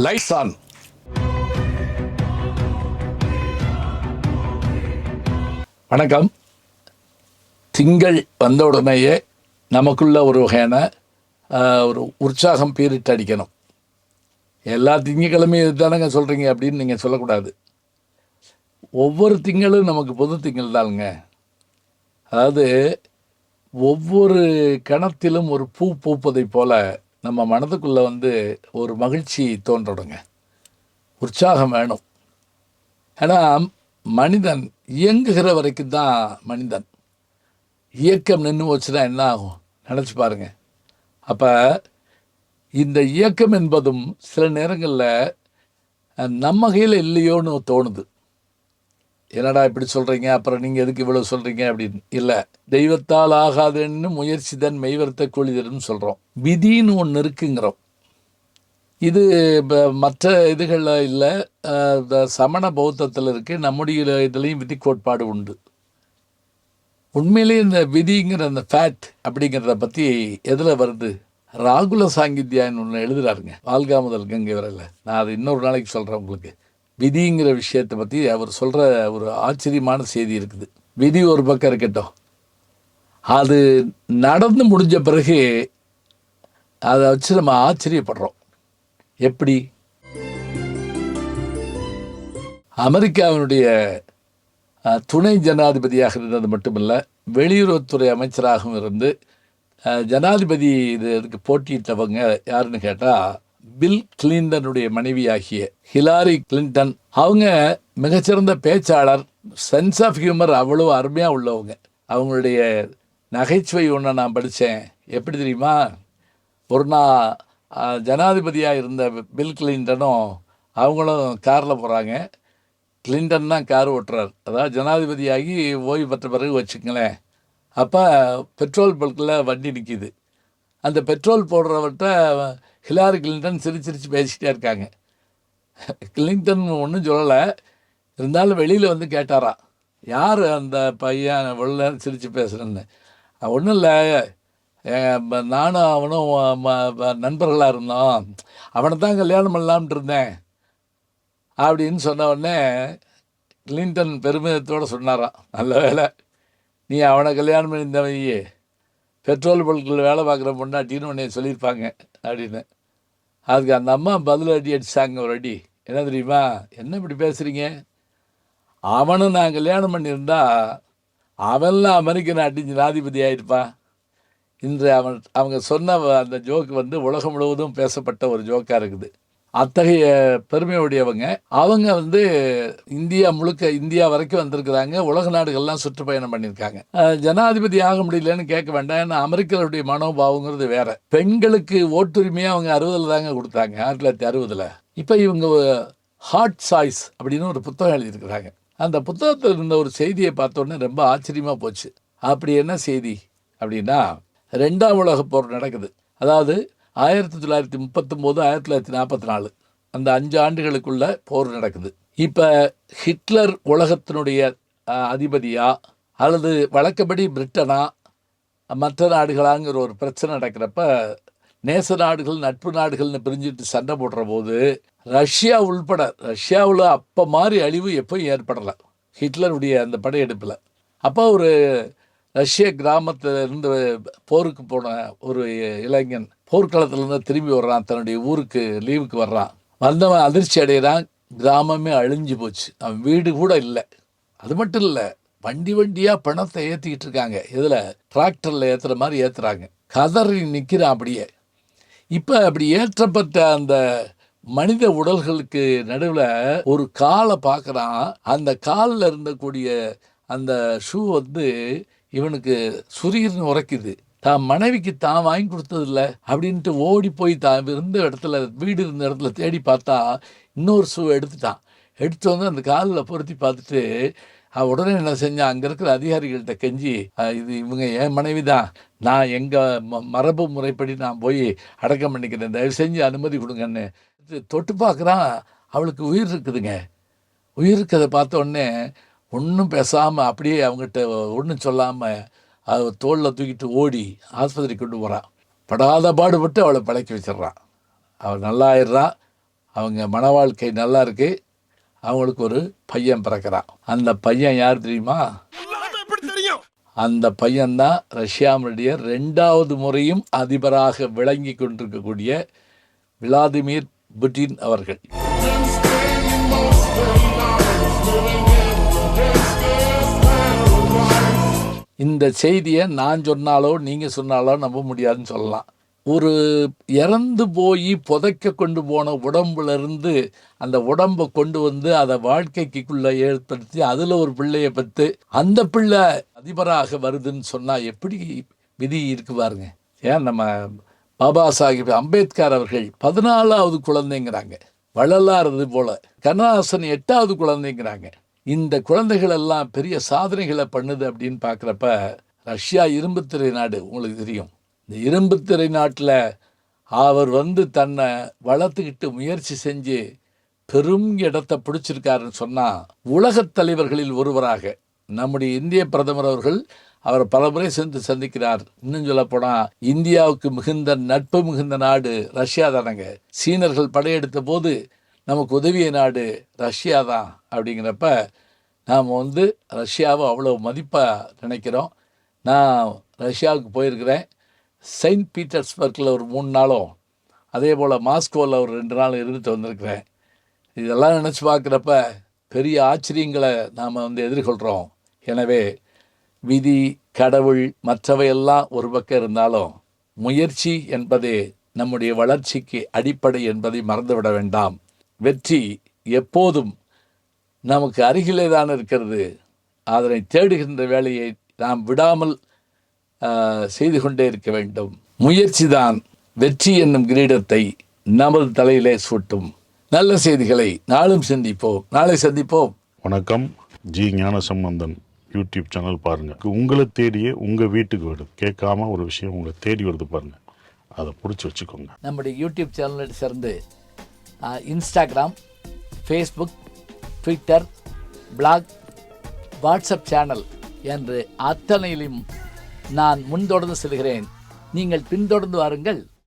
Lights on. வணக்கம். திங்கள் வந்த உடனேயே நமக்குள்ள ஒரு வகையான ஒரு உற்சாகம் பீரிட்டு அடிக்கணும். எல்லா திங்கக்கிழமையும் இது தானங்க சொல்கிறீங்க அப்படின்னு நீங்கள் சொல்லக்கூடாது. ஒவ்வொரு திங்களும் நமக்கு பொது திங்கள் தானுங்க. அதாவது ஒவ்வொரு கணத்திலும் ஒரு பூ பூப்பதை போல நம்ம மனதுக்குள்ளே ஒரு மகிழ்ச்சி தோன்றடுங்க, உற்சாகம் வேணும். ஏன்னா மனிதன் இயங்குகிற வரைக்கும் தான் மனிதன். இயக்கம் நின்று போச்சுன்னா என்ன ஆகும் நினச்சி பாருங்க. அப்போ இந்த இயக்கம் என்பதும் சில நேரங்களில் நம்ம கையில் இல்லையோன்னு தோணுது. என்னடா இப்படி சொல்கிறீங்க, அப்புறம் நீங்கள் எதுக்கு இவ்வளோ சொல்கிறீங்க அப்படின்னு. இல்லை, தெய்வத்தால் ஆகாதுன்னு முயற்சி தான் மெய்வர்த்த கூலிதர்னு சொல்கிறோம். விதின்னு ஒன்று இருக்குங்கிறோம். இது இப்போ மற்ற இதுகளில் இல்லை, சமண பௌத்தத்தில் இருக்குது. நம்முடைய இதுலேயும் விதி கோட்பாடு உண்டு. உண்மையிலேயே இந்த விதிங்கிற அந்த ஃபேட் அப்படிங்கிறத பற்றி எதில் வருது? ராகுல சாங்கித்யான்னு ஒன்று எழுதுகிறாருங்க, வாழ்கா முதல் கங்கை வரையில். நான் அது இன்னொரு நாளைக்கு சொல்கிறேன் உங்களுக்கு. விதிங்கிற விஷயத்தை பற்றி அவர் சொல்கிற ஒரு ஆச்சரியமான செய்தி இருக்குது. விதி ஒரு பக்கம் இருக்கட்டும், அது நடந்து முடிஞ்ச பிறகு அதை வச்சு நம்ம ஆச்சரியப்படுறோம். எப்படி? அமெரிக்காவினுடைய துணை ஜனாதிபதியாக இருந்தது மட்டுமில்லை, வெளியுறவுத்துறை அமைச்சராகவும் இருந்து ஜனாதிபதி இதுக்கு போட்டியிட்டவங்க யாருன்னு கேட்டால் பில் கிளின்டனுடைய மனைவியாகிய ஹிலாரி கிளின்டன். அவங்க மிகச்சிறந்த பேச்சாளர், சென்ஸ் ஆஃப் ஹியூமர் அவ்வளோ அருமையாக உள்ளவங்க. அவங்களுடைய நகைச்சுவை ஒன்று நான் படித்தேன். எப்படி தெரியுமா? ஒரு நாள் ஜனாதிபதியாக இருந்த பில் கிளின்டனும் அவங்களும் காரில் போகிறாங்க. கிளின்டன் தான் கார் ஓட்டுறார். அதாவது ஜனாதிபதியாகி ஓய்வு பெற்ற பிறகு வச்சுக்கங்களேன். அப்போ பெட்ரோல் பல்கில் வண்டி நிற்கிது. அந்த பெட்ரோல் போடுறவர்கிட்ட ஹிலாரி கிளின்டன் சிரிச்சு பேசிக்கிட்டே இருக்காங்க. கிளின்டன் ஒன்றும் சொல்லலை, இருந்தாலும் வெளியில் கேட்டாராம், யார் அந்த பையன் இவ்வளோ சிரித்து பேசுகிறேன்னு. ஒன்றும் இல்லை, நானும் அவனும் நண்பர்களாக இருந்தோம், அவனை தான் கல்யாணம் பண்ணலாம்ட்டு இருந்தேன் அப்படின்னு சொன்ன உடனே கிளின்டன் பெருமிதத்தோடு சொன்னாராம், நல்ல வேலை நீ அவனை கல்யாணம் பண்ணியிருந்தவையே பெட்ரோல் பல்கில் வேலை பார்க்குற பொண்டாட்டின்னு உன்னை சொல்லியிருப்பாங்க அப்படின்னு. அதுக்கு அந்த அம்மா பதில் அடி அடித்தாங்க, ஒரு அடி. என்ன தெரியுமா? என்ன இப்படி பேசுகிறீங்க? அவனும் நான் கல்யாணம் பண்ணியிருந்தா அவன்லாம் அமெரிக்க நாட்டின் ஜனாதிபதி ஆகிருப்பான். இன்று அவங்க சொன்ன அந்த ஜோக்கு உலகம் முழுவதும் பேசப்பட்ட ஒரு ஜோக்காக இருக்குது. அத்தகைய பெருமையுடையவங்க. அவங்க இந்தியா முழுக்க, இந்தியா வரைக்கும் வந்திருக்கிறாங்க. உலக நாடுகள்லாம் சுற்றுப்பயணம் பண்ணியிருக்காங்க. ஜனாதிபதி ஆக முடியலன்னு கேட்க வேண்டாம், ஏன்னா அமெரிக்கருடைய மனோபாவங்கிறது வேற. பெண்களுக்கு ஓட்டுரிமையாக அவங்க 60 தாங்க கொடுத்தாங்க, 1960. இப்போ இவங்க ஹாட் சாய்ஸ் அப்படின்னு ஒரு புத்தகம் எழுதியிருக்கிறாங்க. அந்த புத்தகத்தில் இருந்த ஒரு செய்தியை பார்த்தோன்னே ரொம்ப ஆச்சரியமாக போச்சு. அப்படி என்ன செய்தி அப்படின்னா, 2ஆம் உலகப் போர் நடக்குது. அதாவது 1939 1944 அந்த 5 ஆண்டுகளுக்குள்ள போர் நடக்குது. இப்போ ஹிட்லர் உலகத்தினுடைய அதிபதியா அல்லது வழக்கப்படி பிரிட்டனா மற்ற நாடுகளாங்கிற ஒரு பிரச்சனை நடக்கிறப்ப, நேச நாடுகள் நட்பு நாடுகள்னு பிரிஞ்சுட்டு சண்டை போடுற போது ரஷ்யா உள்பட, ரஷ்யாவில் அப்போ மாதிரி அழிவு எப்போயும் ஏற்படலை ஹிட்லருடைய அந்த படையெடுப்பில். அப்போ ஒரு ரஷ்ய கிராமத்திலிருந்து போருக்கு போன ஒரு இளைஞன் போர்க்களத்திலேருந்து திரும்பி வர்றான், தன்னுடைய ஊருக்கு லீவுக்கு வர்றான். வந்தவன் அதிர்ச்சி அடைகிறான், கிராமமே அழிஞ்சு போச்சு, அவன் வீடு கூட இல்லை. அது மட்டும் இல்லை, வண்டியாக பணத்தை ஏற்றிக்கிட்டு இருக்காங்க. இதில் டிராக்டரில் ஏற்றுற மாதிரி ஏற்றுறாங்க. கதறி நிற்கிறான் அப்படியே. இப்போ அப்படி ஏற்றப்பட்ட அந்த மனித உடல்களுக்கு நடுவில் ஒரு காலை பார்க்குறான். அந்த காலில் இருந்தக்கூடிய அந்த ஷூ இவனுக்கு சுரீர்னு உரைக்குது. தான் மனைவிக்கு தான் வாங்கி கொடுத்ததில்ல அப்படின்ட்டு ஓடி போய் தான் இருந்த இடத்துல, வீடு இருந்த இடத்துல தேடி பார்த்தா இன்னொரு ஷூ எடுத்துட்டான். எடுத்து அந்த காலில் பொருத்தி பார்த்துட்டு உடனே என்ன செஞ்சான், அங்கே இருக்கிற அதிகாரிகள்கிட்ட கெஞ்சி, இது இவங்க என் மனைவி தான், நான் எங்கள் மரபு முறைப்படி நான் போய் அடக்கம் பண்ணிக்கிறேன், தயவு செஞ்சு அனுமதி கொடுங்கன்னு தொட்டு பார்க்குறான். அவளுக்கு உயிர் இருக்குதுங்க. உயிர் இருக்கிறத பார்த்த உடனே ஒன்றும் பேசாமல் அப்படியே அவங்ககிட்ட ஒன்றும் சொல்லாமல் அவள் தோளில் தூக்கிட்டு ஓடி ஆஸ்பத்திரி கொண்டு போகிறான். படாத பாடுபட்டு அவளை பழக்கி வச்சிட்றான். அவள் நல்லா ஆயிடுறான். அவங்க மன வாழ்க்கை நல்லா இருக்கு. அவங்களுக்கு ஒரு பையன் பிறக்கிறான். அந்த பையன் யார் தெரியுமா? அந்த பையன்தான் ரஷ்யாவுடைய 2வது முறையும் அதிபராக விளங்கி கொண்டிருக்கக்கூடிய விளாடிமிர் புட்டின் அவர்கள். இந்த செய்தியை நான் சொன்னாலோ நீங்கள் சொன்னாலோ நம்ப முடியாதுன்னு சொல்லலாம். ஒரு இறந்து போய் புதைக்க கொண்டு போன உடம்புலேருந்து அந்த உடம்பை கொண்டு வந்து அதை வாழ்க்கைக்குள்ளே ஏற்படுத்தி அதில் ஒரு பிள்ளையை பெற்று அந்த பிள்ளை அதிபராக வருதுன்னு சொன்னால் எப்படி விதி இருக்கு பாருங்க. ஏன் நம்ம பாபா சாஹிப் அம்பேத்கர் அவர்கள் 14வது குழந்தைங்கிறாங்க, வள்ளலாரது போல. கண்ணதாசன் 8வது குழந்தைங்கிறாங்க. இந்த குழந்தைகள் எல்லாம் பெரிய சாதனைகளை பண்ணுது அப்படின்னு பார்க்குறப்ப, ரஷ்யா இரும்புத்திரை நாடு உங்களுக்கு தெரியும். இந்த இரும்புத்திரை நாட்டில் அவர் வந்து தன்னை வளர்த்துக்கிட்டு முயற்சி செஞ்சு பெரும் இடத்தை பிடிச்சிருக்காருன்னு சொன்னால், உலகத் தலைவர்களில் ஒருவராக நம்முடைய இந்திய பிரதமர் அவர்கள் அவரை பலமுறை சென்று சந்திக்கிறார். இன்னும் சொல்லப்போனால் இந்தியாவுக்கு மிகுந்த நட்பு மிகுந்த நாடு ரஷ்யா தானங்க. சீனர்கள் படையெடுத்த போது நமக்கு உதவிய நாடு ரஷ்யா தான். அப்படிங்கிறப்ப நாம் வந்து ரஷ்யாவை அவ்வளோ மதிப்பாக நினைக்கிறோம். நான் ரஷ்யாவுக்கு போயிருக்கிறேன். செயின்ட் பீட்டர்ஸ்பர்க்கில் ஒரு 3 நாளும், அதே போல் மாஸ்கோவில் ஒரு 2 நாளும் இருந்துட்டு வந்திருக்கிறேன். இதெல்லாம் நினச்சி பார்க்குறப்ப பெரிய ஆச்சரியங்களை நாம் வந்து எதிர்கொள்கிறோம். எனவே விதி, கடவுள், மற்றவையெல்லாம் ஒரு பக்கம் இருந்தாலும் முயற்சி என்பதே நம்முடைய வளர்ச்சிக்கு அடிப்படை என்பதை மறந்துவிட வேண்டாம். வெற்றி எப்போதும் நமக்கு அருகிலே தான் இருக்கிறது. அதனை தேடுகின்ற வேலையை நாம் விடாமல் செய்து கொண்டே இருக்க வேண்டும். முயற்சி தான் வெற்றி என்னும் கிரீடத்தை நமது தலையிலே சூட்டும். நல்ல செய்திகளை நாளும் சந்திப்போம், நாளை சந்திப்போம். வணக்கம். ஜி ஞானசம்பந்தன் யூடியூப் சேனல் பாருங்கள். உங்களை தேடியே உங்கள் வீட்டுக்கு வருது. கேட்காம ஒரு விஷயம் உங்களை தேடி வருது பாருங்கள், அதை பிடிச்சி வச்சுக்கோங்க. நம்முடைய யூடியூப் சேனலை சேர்ந்து Instagram, Facebook, Twitter, blog, WhatsApp channel என்று அத்தனையிலும் நான் முன்தொடர்ந்து செல்கிறேன். நீங்கள் பின்தொடர்ந்து வாருங்கள்.